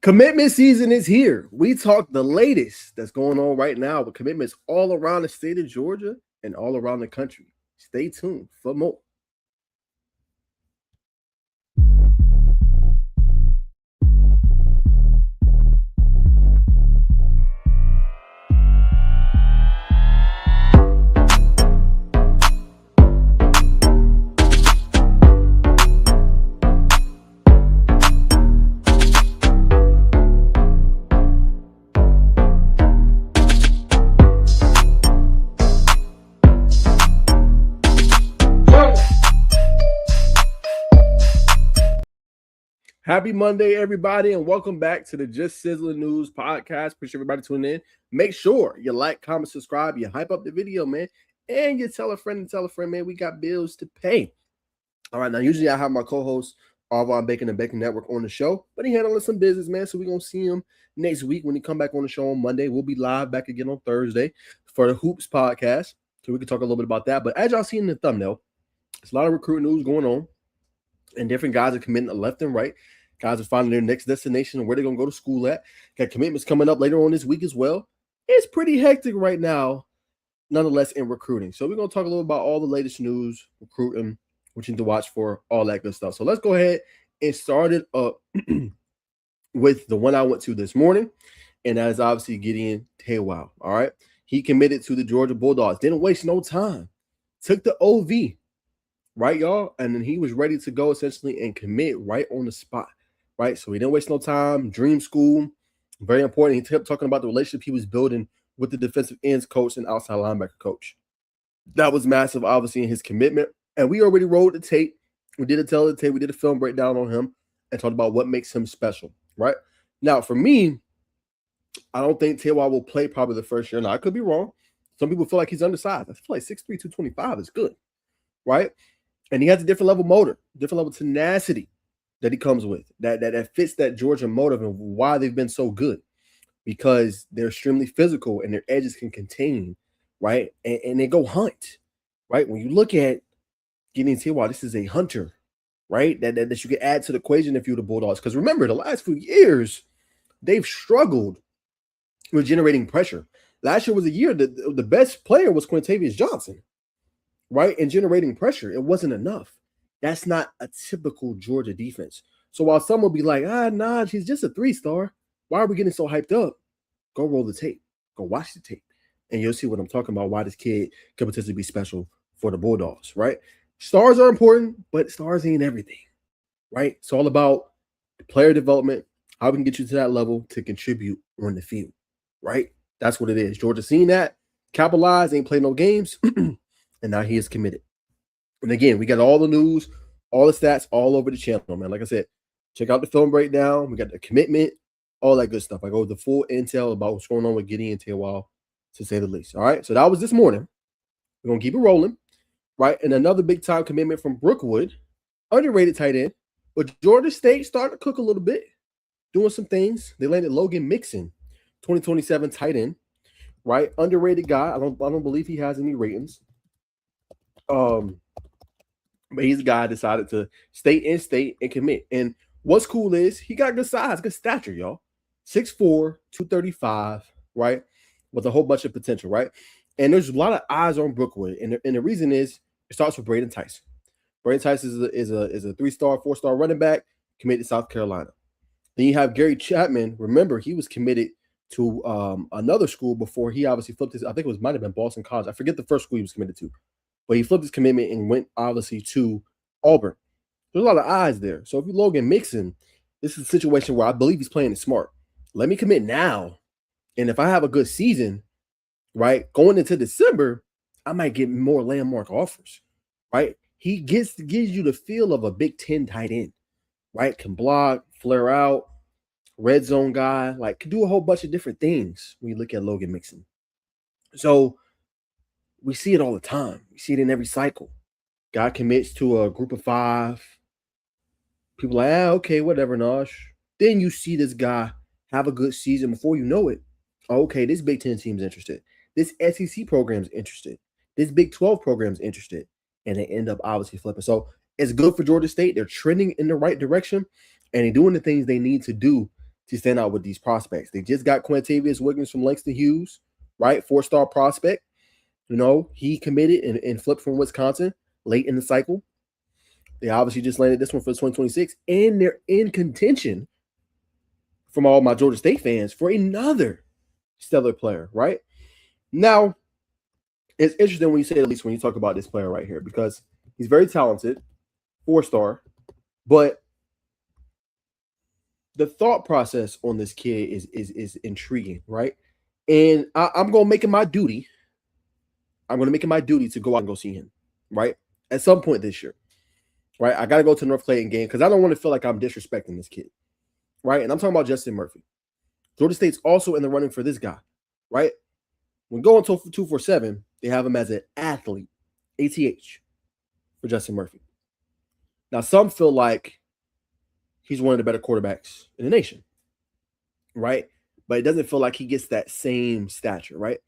Commitment season is here. We talk the latest that's going on right now with commitments all around the state of Georgia and all around the country. Stay tuned for more. Happy Monday, everybody, and welcome back to the Just Sizzling News podcast. Appreciate everybody tuning in. Make sure you like, comment, subscribe, you hype up the video, man, and you tell a friend, man, we got bills to pay. All right, now usually I have my co-host Arvon Bacon and Bacon Network on the show, but he handling some business, man. So we're gonna see him next week when he come back on the show on Monday. We'll be live back again on Thursday for the Hoops podcast, so we can talk a little bit about that. But as y'all see in the thumbnail, there's a lot of recruiting news going on, and different guys are committing left and right. Guys are finding their next destination and where they're gonna go to school at. Got commitments coming up later on this week as well. It's pretty hectic right now, nonetheless, in recruiting. So we're gonna talk a little about all the latest news, recruiting, what you need to watch for, all that good stuff. So let's go ahead and start it up with the one I went to this morning, and that is obviously Gideon Taywell. All right, he committed to the Georgia Bulldogs. Didn't waste no time. Took the OV, right, y'all, and then he was ready to go essentially and commit right on the spot. Right, so he didn't waste no time. Dream school, very important. He kept talking about the relationship he was building with the defensive ends coach and outside linebacker coach. That was massive, obviously, in his commitment. And we already rolled the tape. We did a tape. We did a film breakdown on him and talked about what makes him special. Right now, for me, I don't think Taywell will play probably the first year. Now, I could be wrong. Some people feel like he's undersized. I feel like 6'3", 225 is good, right? And he has a different level motor, different level tenacity that he comes with, that fits that Georgia motive and why they've been so good, because they're extremely physical and their edges can contain, right? And they go hunt, right? When you look at Gideon Taywell, this is a hunter, right? That you can add to the equation if you're the Bulldogs. Because remember, the last few years, they've struggled with generating pressure. Last year was a year that the best player was Quintavious Johnson, right? And generating pressure, it wasn't enough. That's not a typical Georgia defense. So while some will be like, nah, he's just a 3-star. Why are we getting so hyped up? Go roll the tape. Go watch the tape. And you'll see what I'm talking about, why this kid could potentially be special for the Bulldogs, right? Stars are important, but stars ain't everything, right? It's all about player development, how we can get you to that level to contribute on the field, right? That's what it is. Georgia seen that, capitalized, ain't played no games, and now he is committed. And again, we got all the news, all the stats all over the channel, man. Like I said, check out the film breakdown. We got the commitment, all that good stuff. I go with the full intel about what's going on with Gideon Taywell, to say the least. All right, so that was this morning. We're going to keep it rolling, right? And another big-time commitment from Brookwood, underrated tight end. But Georgia State started to cook a little bit, doing some things. They landed Logan Mixon, 2027 tight end, right? Underrated guy. I don't believe he has any ratings. But he's a guy decided to stay in state and commit. And what's cool is he got good size, good stature, y'all. 6'4", 235, right? With a whole bunch of potential, right? And there's a lot of eyes on Brookwood. And the reason is it starts with Braden Tyson. Braden Tyson is a 3-star, 4-star running back committed to South Carolina. Then you have Gary Chapman. Remember, he was committed to another school before he obviously flipped his, I think might have been Boston College. I forget the first school he was committed to. But he flipped his commitment and went, obviously, to Auburn. There's a lot of eyes there. So if you Logan Mixon, this is a situation where I believe he's playing it smart. Let me commit now. And if I have a good season, right, going into December, I might get more landmark offers, right? He gives you the feel of a Big Ten tight end, right? Can block, flare out, red zone guy, like can do a whole bunch of different things when you look at Logan Mixon. So we see it all the time. We see it in every cycle. Guy commits to a group of 5. People are like, okay, whatever, Nosh. Then you see this guy have a good season. Before you know it, okay, this Big Ten team's interested. This SEC program's interested. This Big 12 program's interested. And they end up obviously flipping. So it's good for Georgia State. They're trending in the right direction. And they're doing the things they need to do to stand out with these prospects. They just got Quintavious Wiggins from Langston Hughes, right? 4-star prospect. He committed and flipped from Wisconsin late in the cycle. They obviously just landed this one for 2026, and they're in contention from all my Georgia State fans for another stellar player, right? Now, it's interesting when you say, at least when you talk about this player right here, because he's very talented, 4-star, but the thought process on this kid is intriguing, right? And I'm going to make it my duty. I'm going to make it my duty to go out and go see him, right? At some point this year, right? I got to go to the North Clayton game because I don't want to feel like I'm disrespecting this kid, right? And I'm talking about Justin Murphy. Georgia State's also in the running for this guy, right? When going to 247, they have him as an athlete, ATH, for Justin Murphy. Now, some feel like he's one of the better quarterbacks in the nation, right? But it doesn't feel like he gets that same stature, right?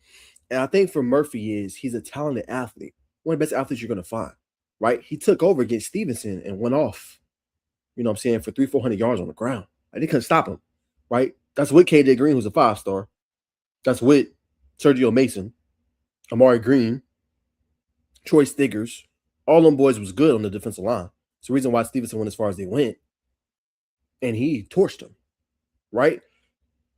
And I think for Murphy he's a talented athlete, one of the best athletes you're going to find, right? He took over against Stevenson and went off, for 300-400 yards on the ground. They couldn't stop him, right? That's with KJ Green, who's a 5-star. That's with Sergio Mason, Amari Green, Troy Stiggers. All them boys was good on the defensive line. It's the reason why Stevenson went as far as they went. And he torched them, right?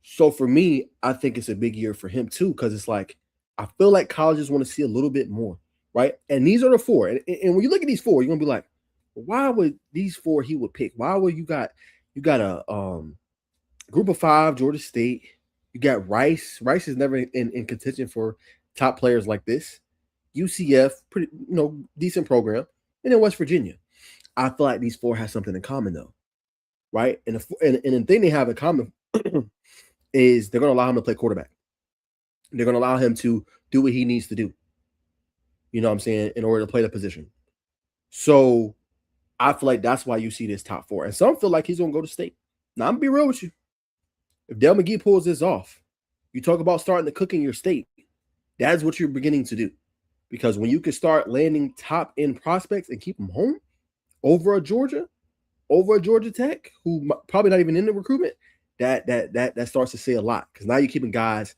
So for me, I think it's a big year for him too, because it's like, I feel like colleges want to see a little bit more, right? And these are the 4. And when you look at these 4, you're going to be like, why would these 4 he would pick? Why would you got a group of 5, Georgia State. You got Rice. Rice is never in contention for top players like this. UCF, pretty, decent program. And then West Virginia. I feel like these 4 have something in common though, right? And the thing they have in common is they're going to allow him to play quarterback. They're going to allow him to do what he needs to do. You know what I'm saying? In order to play the position. So I feel like that's why you see this top 4. And some feel like he's going to go to State. Now, I'm going to be real with you. If Dale McGee pulls this off, you talk about starting to cook in your state. That's what you're beginning to do. Because when you can start landing top-end prospects and keep them home over a Georgia Tech, who probably not even in the recruitment, that starts to say a lot. Because now you're keeping guys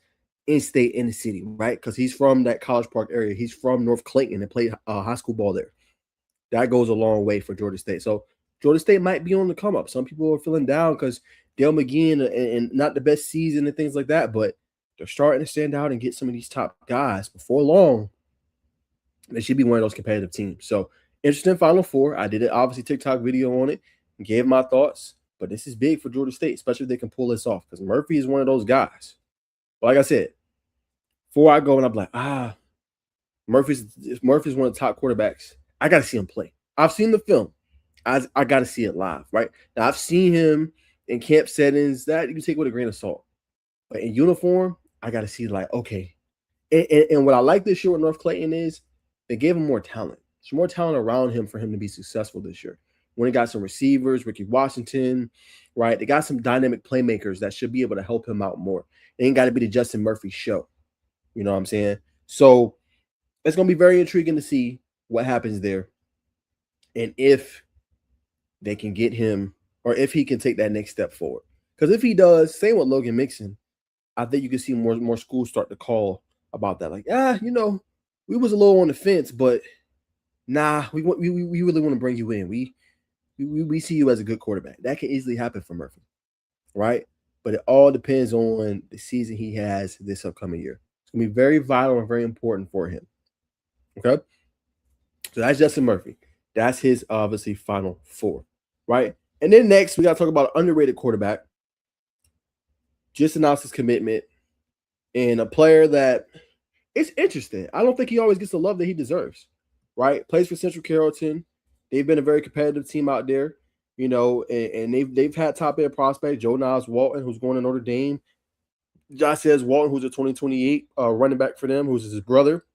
in state, in the city, right? Because he's from that College Park area. He's from North Clayton and played high school ball there. That goes a long way for Georgia State. So Georgia State might be on the come up. Some people are feeling down because Dale McGee and not the best season and things like that, but they're starting to stand out and get some of these top guys. Before long, they should be one of those competitive teams. So interesting Final Four. I did an obviously TikTok video on it and gave my thoughts, but this is big for Georgia State, especially if they can pull this off because Murphy is one of those guys. But like I said, before I go and I'm like, Murphy's one of the top quarterbacks. I got to see him play. I've seen the film. I got to see it live, right? Now, I've seen him in camp settings that you can take with a grain of salt. But in uniform, I got to see like, okay. And what I like this year with North Clayton is they gave him more talent. There's more talent around him for him to be successful this year. When they got some receivers, Ricky Washington, right? They got some dynamic playmakers that should be able to help him out more. It ain't got to be the Justin Murphy show. You know what I'm saying? So it's going to be very intriguing to see what happens there. And if they can get him, or if he can take that next step forward. Because if he does, same with Logan Mixon, I think you can see more schools start to call about that. Like, we was a little on the fence, but nah, we really want to bring you in. We see you as a good quarterback. That can easily happen for Murphy, right? But it all depends on the season he has this upcoming year. It's going to be very vital and very important for him. Okay? So that's Justin Murphy. That's his, obviously, Final Four, right? And then next, we got to talk about an underrated quarterback. Just announced his commitment. And a player that it's interesting. I don't think he always gets the love that he deserves, right? Plays for Central Carrollton. They've been a very competitive team out there, and they've had top-end prospect, Joe Niles Walton, who's going to Notre Dame. Josh says Walton, who's a 2028 running back for them, who's his brother.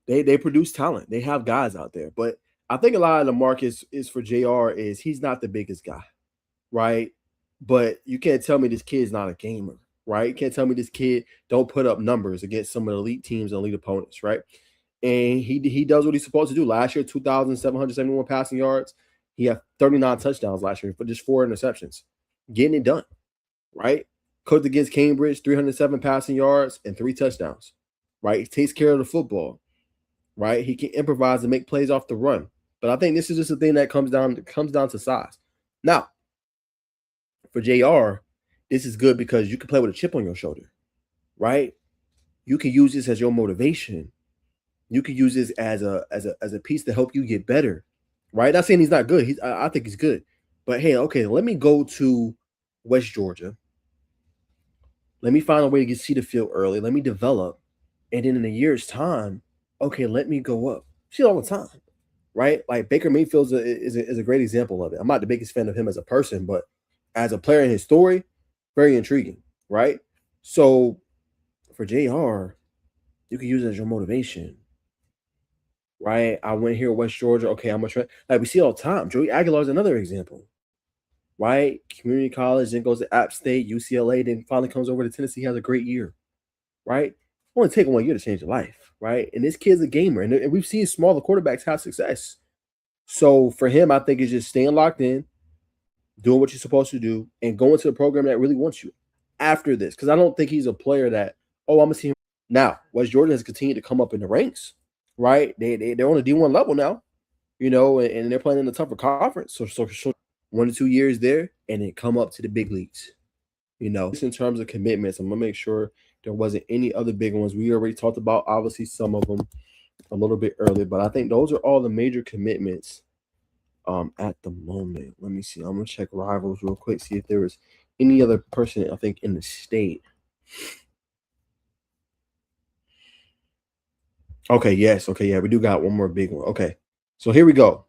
They produce talent. They have guys out there. But I think a lot of the mark is for JR is he's not the biggest guy, right? But you can't tell me this kid's not a gamer, right? You can't tell me this kid don't put up numbers against some of the elite teams and elite opponents, right? And he does what he's supposed to do. Last year, 2,771 passing yards. He had 39 touchdowns last year, but just 4 interceptions. Getting it done. right? Coached against Cambridge, 307 passing yards and 3 touchdowns, right? He takes care of the football, right? He can improvise and make plays off the run. But I think this is just a thing that comes down to size. Now, for JR, this is good because you can play with a chip on your shoulder, right? You can use this as your motivation. You can use this as a piece to help you get better, right? Not saying he's not good. I think he's good, but hey, okay, let me go to West Georgia. Let me find a way to get see the field early. Let me develop, and then in a year's time, okay, let me go up. See all the time, right? Like Baker Mayfield is a great example of it. I'm not the biggest fan of him as a person, but as a player in his story, very intriguing, right? So for JR, you can use it as your motivation, right? I went here, West Georgia. Okay, I'm gonna try. Like we see all the time. Joey Aguilar is another example, right? Community college, then goes to App State, UCLA, then finally comes over to Tennessee, has a great year, right? It only take 1 year to change your life, right? And this kid's a gamer, and we've seen smaller quarterbacks have success. So for him, I think it's just staying locked in, doing what you're supposed to do, and going to the program that really wants you after this. Because I don't think he's a player that, oh, I'm gonna see him now. West Jordan has continued to come up in the ranks, right? They're on a D1 level now, and they're playing in a tougher conference. So 1 to 2 years there, and then come up to the big leagues. Just in terms of commitments, I'm gonna make sure there wasn't any other big ones. We already talked about obviously some of them a little bit earlier, but I think those are all the major commitments at the moment. Let me see. I'm gonna check rivals real quick, see if there was any other person I think in the state. Okay, yes. Okay, yeah, we do got one more big one. Okay, so here we go.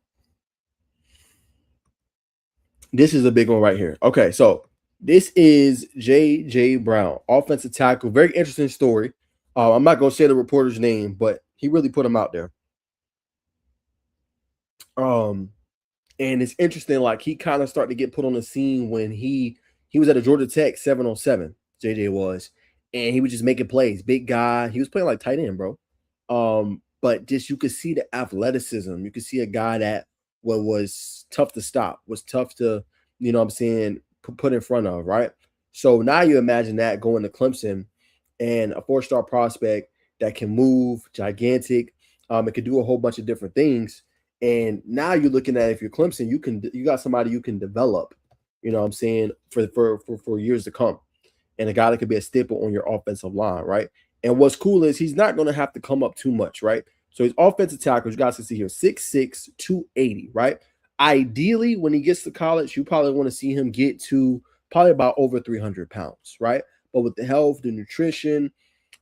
This is a big one right here. Okay, so this is J.J. Brown, offensive tackle. Very interesting story. I'm not gonna say the reporter's name, but he really put him out there. And it's interesting, like he kind of started to get put on the scene when he was at a Georgia Tech 7-on-7, JJ was, and he was just making plays. Big guy. He was playing like tight end, bro. But just you could see the athleticism. You could see a guy that was tough to stop, was tough to, what I'm saying, put in front of, right? So now you imagine that going to Clemson and a 4-star prospect that can move, gigantic. It could do a whole bunch of different things. And now you're looking at, if you're Clemson, you got somebody you can develop, what I'm saying, for years to come. And a guy that could be a staple on your offensive line, right? And what's cool is he's not going to have to come up too much, right? So he's offensive tackle. You guys can see here, 6'6", 280, right? Ideally, when he gets to college, you probably want to see him get to probably about over 300 pounds, right? But with the health, the nutrition,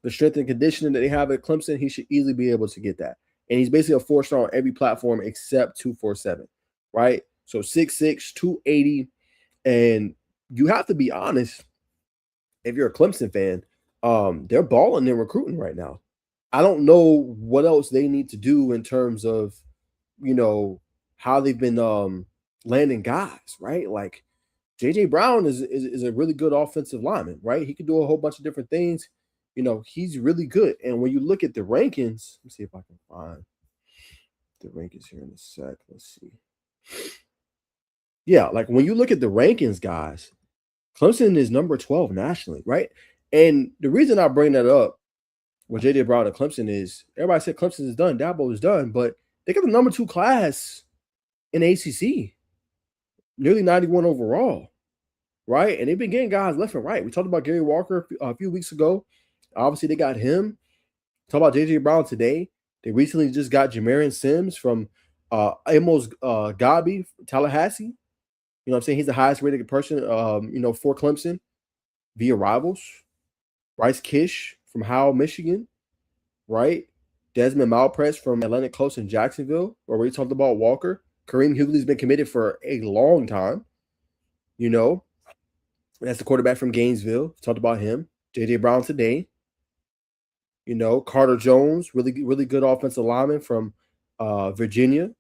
the strength and conditioning that they have at Clemson, he should easily be able to get that. And he's basically a 4-star on every platform except 247, right? So 6'6", 280. And you have to be honest, if you're a Clemson fan, they're balling in recruiting right now. I don't know what else they need to do in terms of, how they've been landing guys, right? Like J.J. Brown is a really good offensive lineman, right? He can do a whole bunch of different things. He's really good. And when you look at the rankings, let me see if I can find the rankings here in a sec. Let's see. Yeah, like when you look at the rankings, guys, Clemson is number 12 nationally, right? And the reason I bring that up with J.J. Brown and Clemson is everybody said Clemson is done, Dabo is done, but they got the number 2 class in ACC, nearly 91 overall, right? And they've been getting guys left and right. We talked about Gary Walker a few weeks ago. Obviously, they got him. Talk about J.J. Brown today. They recently just got Jamarian Sims from Amos Gabi, Tallahassee. You know what I'm saying? He's the highest rated person, for Clemson via rivals. Bryce Kish from Howell, Michigan, right? Desmond Malpress from Atlantic Coast in Jacksonville, where we talked about Walker. Kareem Hughley's been committed for a long time. That's the quarterback from Gainesville. Talked about him. J.J. Brown today. Carter Jones, really, really good offensive lineman from Virginia.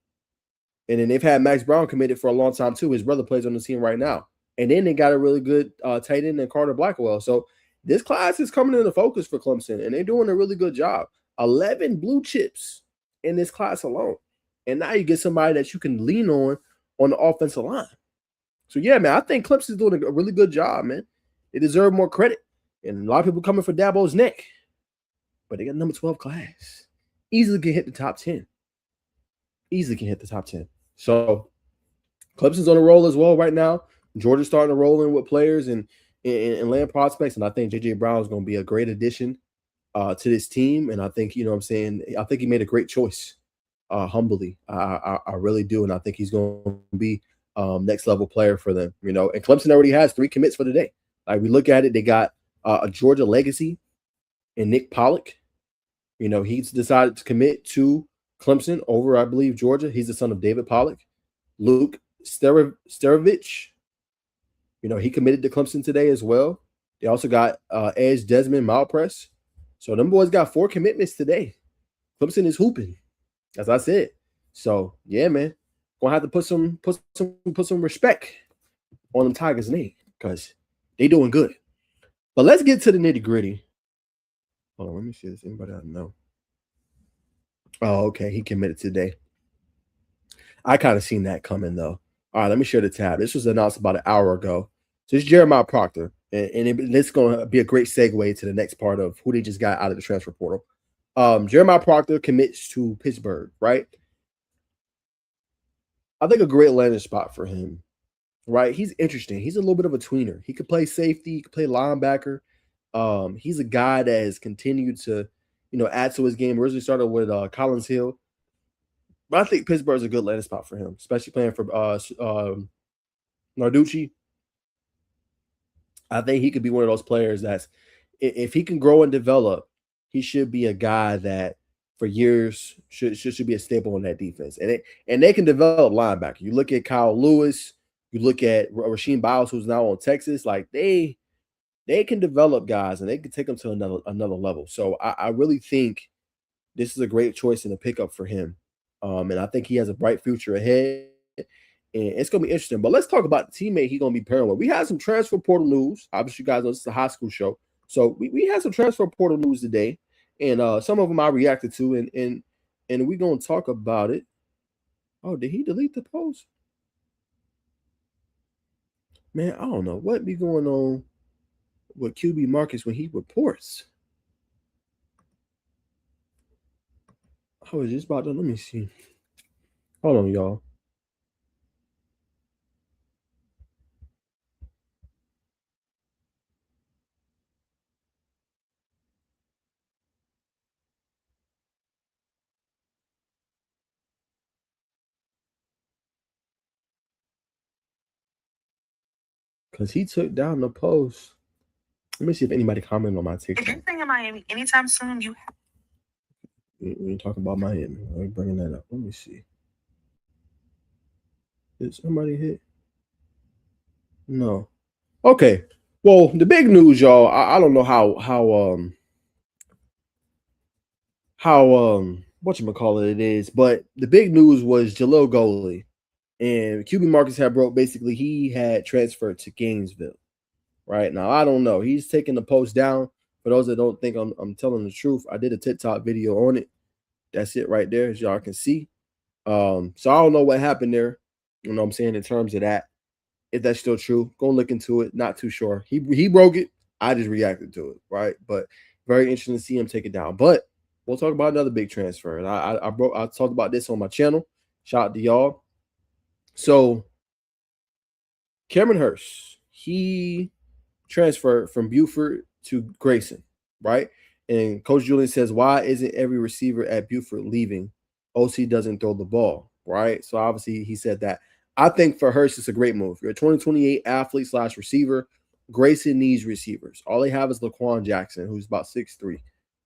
And then they've had Max Brown committed for a long time too. His brother plays on the team right now. And then they got a really good tight end in Carter Blackwell. So this class is coming into focus for Clemson, and they're doing a really good job. 11 blue chips in this class alone. And now you get somebody that you can lean on the offensive line. So, yeah, man, I think Clemson's doing a really good job, man. They deserve more credit. And a lot of people coming for Dabo's neck. But they got number 12 class. Easily can hit the top 10. Easily can hit the top 10. So Clemson's on a roll as well right now. Georgia's starting to roll in with players and land prospects. And I think J.J. Brown is going to be a great addition to this team. And I think, you know what I'm saying, I think he made a great choice, humbly. I really do. And I think he's going to be next level player for them, you know. And Clemson already has 3 commits for the day. Like we look at it, they got a Georgia legacy and Nick Pollock. You know, he's decided to commit to Clemson over, I believe, Georgia. He's the son of David Pollock. Luke Sterovich, you know, he committed to Clemson today as well. They also got Edge Desmond Malpress. So them boys got 4 commitments today. Clemson is hooping, as I said. So yeah, man, gonna have to put some respect on them Tigers' name because they doing good. But let's get to the nitty gritty. Hold on, let me see if anybody I know. Oh, okay, he committed today. I kind of seen that coming though. All right, let me share the tab. This was announced about an hour ago. So it's Jeremiah Proctor, and this is going to be a great segue to the next part of who they just got out of the transfer portal. Jeremiah Proctor commits to Pittsburgh, right? I think a great landing spot for him, right? He's interesting. He's a little bit of a tweener. He could play safety, he could play linebacker. He's a guy that has continued to, you know, add to his game. Originally started with Collins Hill. But I think Pittsburgh's a good landing spot for him, especially playing for Narducci. I think he could be one of those players that's, if he can grow and develop, he should be a guy that for years should be a staple in that defense. And they can develop linebacker. You look at Kyle Lewis, you look at Rasheem Biles, who's now on Texas. Like they can develop guys and they can take them to another level. So I really think this is a great choice and a pickup for him. And I think he has a bright future ahead. And it's going to be interesting. But let's talk about the teammate he's going to be pairing with. We had some transfer portal news. Obviously, you guys know this is a high school show. So we had some transfer portal news today. And some of them I reacted to. And we're going to talk about it. Oh, did he delete the post? Man, I don't know what be going on with QB Marcus when he reports. I was just about to, let me see. Hold on, y'all. Because he took down the post. Let me see if anybody commented on my TikTok. If you're staying in Miami anytime soon, you have. We ain't talking about Miami. I'm bringing that up. Let me see. Did somebody hit? No. Okay. Well, the big news, y'all. I don't know how whatchamacallit it is, but the big news was Jalil Goley. And QB Marcus had broke. Basically, he had transferred to Gainesville. Right now, I don't know. He's taking the post down. For those that don't think I'm telling the truth, I did a TikTok video on it. That's it right there, as y'all can see. So I don't know what happened there. You know what I'm saying, in terms of that. If that's still true, go look into it. Not too sure. He broke it. I just reacted to it, right? But very interesting to see him take it down. But we'll talk about another big transfer. And I talked about this on my channel. Shout out to y'all. So Cameron Hurst, he transferred from Buford to Grayson, right? And Coach Julian says, why isn't every receiver at Buford leaving? OC doesn't throw the ball, right? So obviously he said that. I think for Hurst, it's a great move. You're a 2028 athlete / receiver. Grayson needs receivers. All they have is Laquan Jackson, who's about 6'3",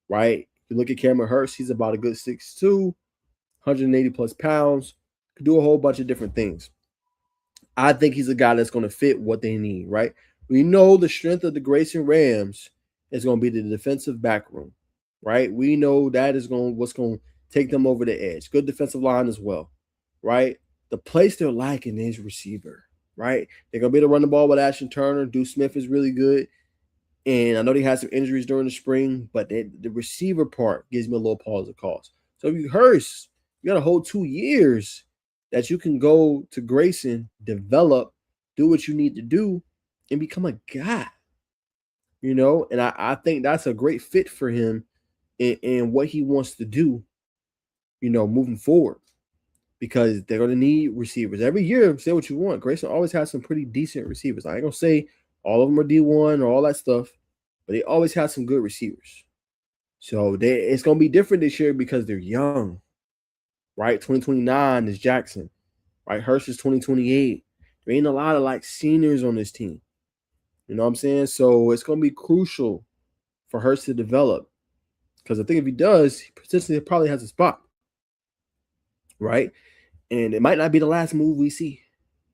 right? If you look at Cameron Hurst, he's about a good 6'2", 180 plus pounds, could do a whole bunch of different things. I think he's a guy that's going to fit what they need, right? We know the strength of the Grayson Rams is going to be the defensive back room, right? We know that is what's going to take them over the edge. Good defensive line as well, right? The place they're lacking is receiver, right? They're going to be able to run the ball with Ashton Turner. Deuce Smith is really good. And I know they had some injuries during the spring, but the receiver part gives me a little pause of cause. So if you Hurst, you got a whole 2 years that you can go to Grayson, develop, do what you need to do, and become a guy. And I think that's a great fit for him in what he wants to do, moving forward, because they're going to need receivers every year. Say what you want, Grayson always has some pretty decent receivers. I ain't gonna say all of them are D1 or all that stuff, but they always have some good receivers. So it's going to be different this year because they're young, right? 2029 is Jackson, right? Hurst is 2028. There ain't a lot of like seniors on this team. You know what I'm saying? So it's going to be crucial for Hurst to develop, because I think if he does, he potentially probably has a spot, right? And it might not be the last move we see.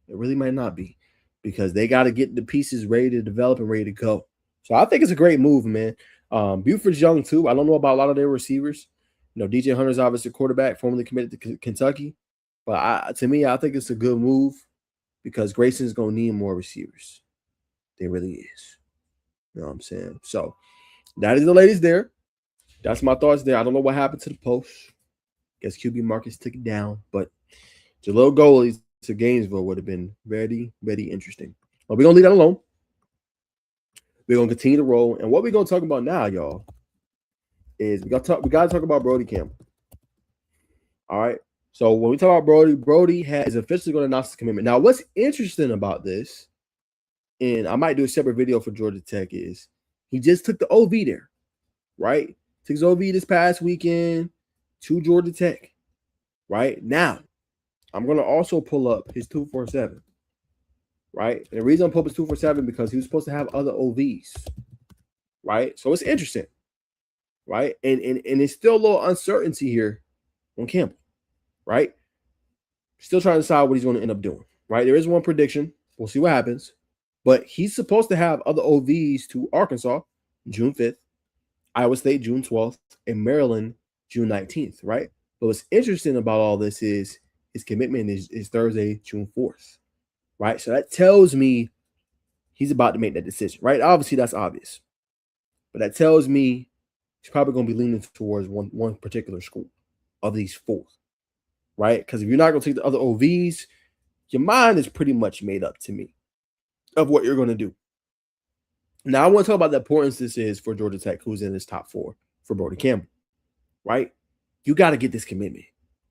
It really might not be, because they got to get the pieces ready to develop and ready to go. So I think it's a great move, man. Buford's young too. I don't know about a lot of their receivers. DJ Hunter's obviously a quarterback, formerly committed to Kentucky. But to me, I think it's a good move because Grayson's going to need more receivers. They really is. You know what I'm saying? So that is the latest there. That's my thoughts there. I don't know what happened to the post. Guess QB Marcus took it down. But Jalil goalies to Gainesville would have been very, very interesting. But we're going to leave that alone. We're going to continue to roll. And what we're going to talk about now, y'all, is we got to talk about Brody Campbell. All right. So when we talk about Brody is officially going to announce his commitment. Now, what's interesting about this, and I might do a separate video for Georgia Tech, is he just took the OV there, right? Took his OV this past weekend to Georgia Tech, right? Now, I'm going to also pull up his 247, right? And the reason I'm pulling up his 247 because he was supposed to have other OVs, right? So it's interesting, right? And it's still a little uncertainty here on Campbell, right? Still trying to decide what he's going to end up doing, right? There is one prediction. We'll see what happens. But he's supposed to have other OVs to Arkansas June 5th, Iowa State June 12th, and Maryland June 19th, right? But what's interesting about all this is his commitment is Thursday, June 4th, right? So that tells me he's about to make that decision, right? Obviously, that's obvious. But that tells me he's probably going to be leaning towards one particular school of these four, right? Because if you're not going to take the other OVs, your mind is pretty much made up to me of what you're going to do. Now, I want to talk about the importance this is for Georgia Tech, who's in this top four for Brody Campbell, right? You got to get this commitment,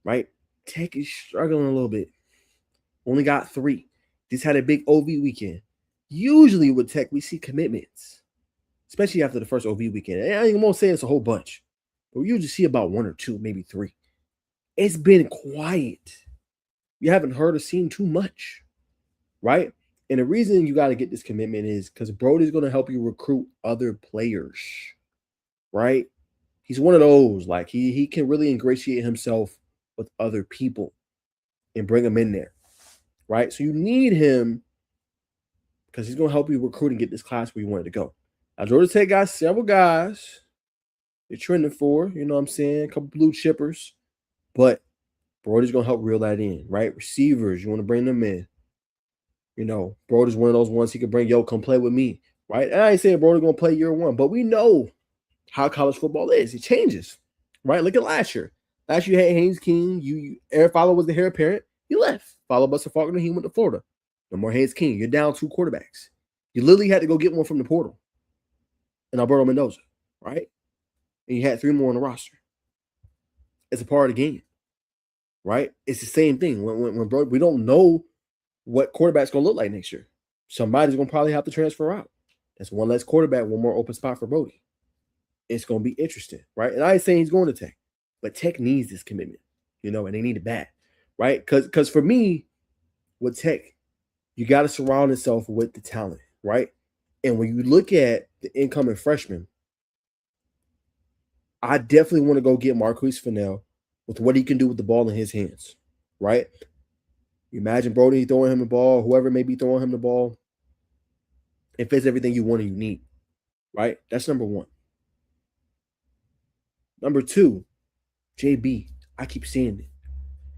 right? Tech is struggling a little bit. Only got 3. Just had a big OV weekend. Usually with Tech, we see commitments, especially after the first OV weekend. I ain't gonna say it's a whole bunch, but we usually see about 1 or 2, maybe 3. It's been quiet. You haven't heard or seen too much, right? And the reason you got to get this commitment is because Brody's going to help you recruit other players, right? He's one of those, like he can really ingratiate himself with other people and bring them in there, right? So you need him because he's going to help you recruit and get this class where you want it to go. Now, Georgia Tech got several guys they're trending for, you know what I'm saying? A couple blue chippers, but Brody's going to help reel that in, right? Receivers, you want to bring them in. Brody's one of those ones he could bring, come play with me, right? And I ain't saying Brody going to play year 1, but we know how college football is. It changes, right? Look at last year. Last year you had Haynes King. Eric Fowler was the heir apparent. He left. Followed Buster Faulkner. He went to Florida. No more Haynes King. You're down 2 quarterbacks. You literally had to go get one from the portal. And Alberto Mendoza, right? And you had 3 more on the roster. It's a part of the game, right? It's the same thing. When Brody, we don't know what quarterback's going to look like next year. Somebody's going to probably have to transfer out. That's one less quarterback, one more open spot for Brody. It's going to be interesting, right? And I ain't saying he's going to Tech, but Tech needs this commitment, and they need it bad, right? Because for me, with Tech, you got to surround yourself with the talent, right? And when you look at the incoming freshmen, I definitely want to go get Marquise Fennell with what he can do with the ball in his hands, right? You imagine Brody throwing him the ball, whoever may be throwing him the ball. It fits everything you want and you need, right? That's number 1. Number 2, JB. I keep seeing it.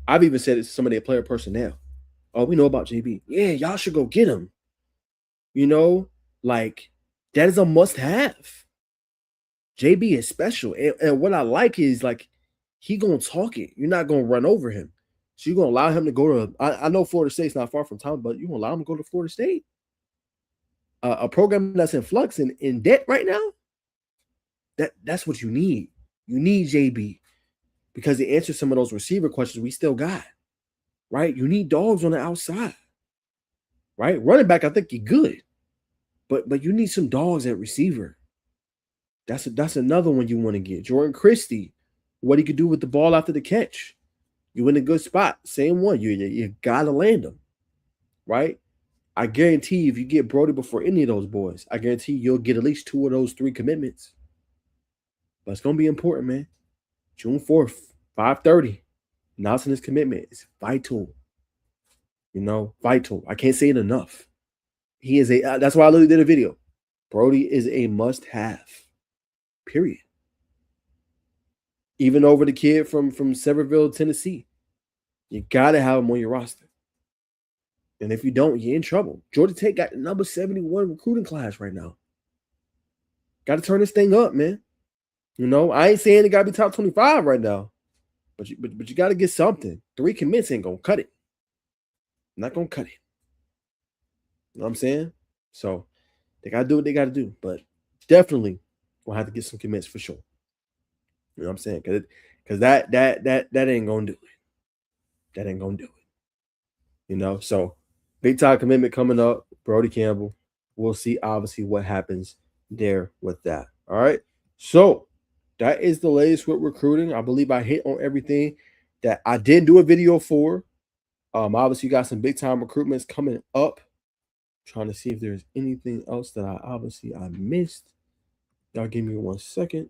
I've even said it to some of their player personnel. Oh, we know about JB. Yeah, y'all should go get him. That is a must-have. JB is special. And what I like is, he going to talk it. You're not going to run over him. So you're going to allow him to go to – I know Florida State's not far from town, but you're going to allow him to go to Florida State. a program that's in flux and in debt right now, that's what you need. You need JB because it answers some of those receiver questions we still got, right? You need dogs on the outside, right? Running back, I think you're good, but you need some dogs at receiver. That's another one you want to get. Jordan Christie, what he could do with the ball after the catch. You in a good spot. Same one. You gotta land them, right? I guarantee if you get Brody before any of those boys, I guarantee you'll get at least 2 of those 3 commitments. But it's gonna be important, man. June 4th, 5:30. Announcing his commitment is vital. Vital. I can't say it enough. He is that's why I literally did a video. Brody is a must-have. Period. Even over the kid from Sevierville, Tennessee. You gotta have him on your roster. And if you don't, you're in trouble. Georgia Tech got the number 71 recruiting class right now. Got to turn this thing up, man. I ain't saying it got to be top 25 right now. But you got to get something. 3 commits ain't going to cut it. Not going to cut it. You know what I'm saying? So they got to do what they got to do. But definitely we'll have to get some commits for sure. You know what I'm saying? Because that ain't going to do it. That ain't going to do it. So big time commitment coming up. Brody Campbell. We'll see, obviously, what happens there with that. All right. So that is the latest with recruiting. I believe I hit on everything that I did do a video for. Obviously, you got some big time recruitments coming up. Trying to see if there's anything else that I missed. Y'all give me 1 second.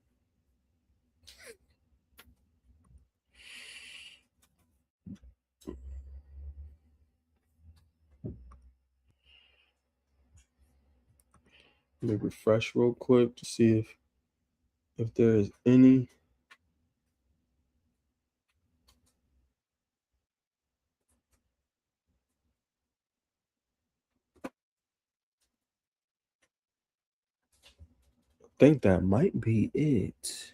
Let me refresh real quick to see if there is any. I think that might be it. As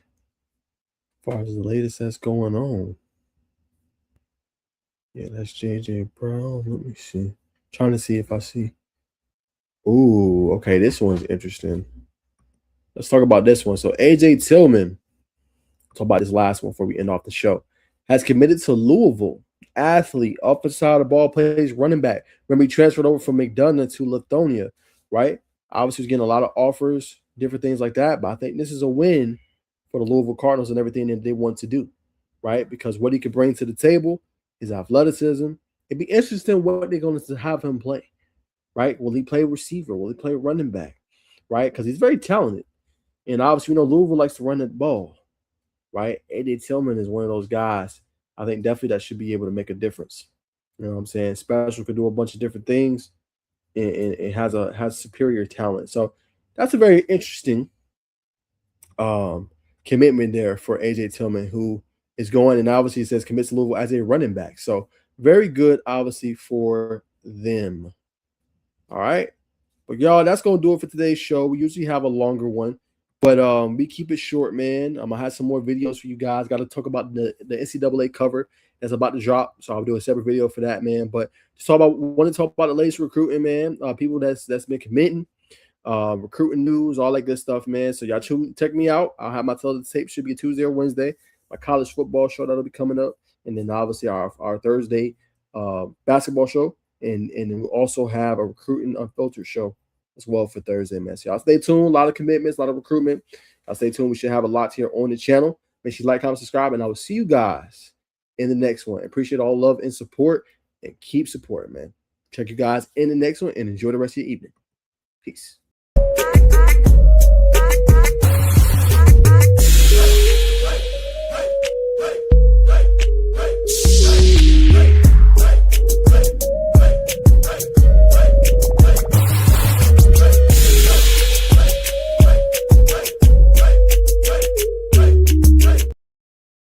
far as the latest that's going on. Yeah, that's JJ Brown. Let me see. Trying to see if I see. Ooh, okay. This one's interesting. Let's talk about this one. So AJ Tillman, talk about this last one before we end off the show, has committed to Louisville. Athlete, offensive side of the ball, plays running back. Remember, he transferred over from McDonough to Lithonia, right? Obviously, he's getting a lot of offers, different things like that. But I think this is a win for the Louisville Cardinals and everything that they want to do, right? Because what he could bring to the table, his athleticism. It'd be interesting what they're going to have him play, right? Will he play receiver? Will he play running back, right? Because he's very talented. And obviously, Louisville likes to run the ball, right? AJ Tillman is one of those guys, I think definitely that should be able to make a difference. You know what I'm saying? Special, could do a bunch of different things and has superior talent. So that's a very interesting commitment there for AJ Tillman, who is going and obviously says commits to Louisville as a running back. So very good, obviously, for them. All right. But y'all, that's gonna do it for today's show. We usually have a longer one, but we keep it short, man. I'm gonna have some more videos for you guys. Got to talk about the NCAA cover that's about to drop, so I'll do a separate video for that, man. But just want to talk about the latest recruiting, man. People that's been committing, recruiting news, all that good stuff, man. So y'all check me out. I'll have my tape should be Tuesday or Wednesday. My college football show that'll be coming up, and then obviously our Thursday basketball show, and we'll also have a recruiting unfiltered show as well for Thursday, man. So y'all stay tuned. A lot of commitments, a lot of recruitment. Y'all stay tuned. We should have a lot here on the channel. Make sure you like, comment, subscribe, and I will see you guys in the next one. Appreciate all love and support, and keep supporting, man. Check you guys in the next one, and enjoy the rest of your evening. Peace.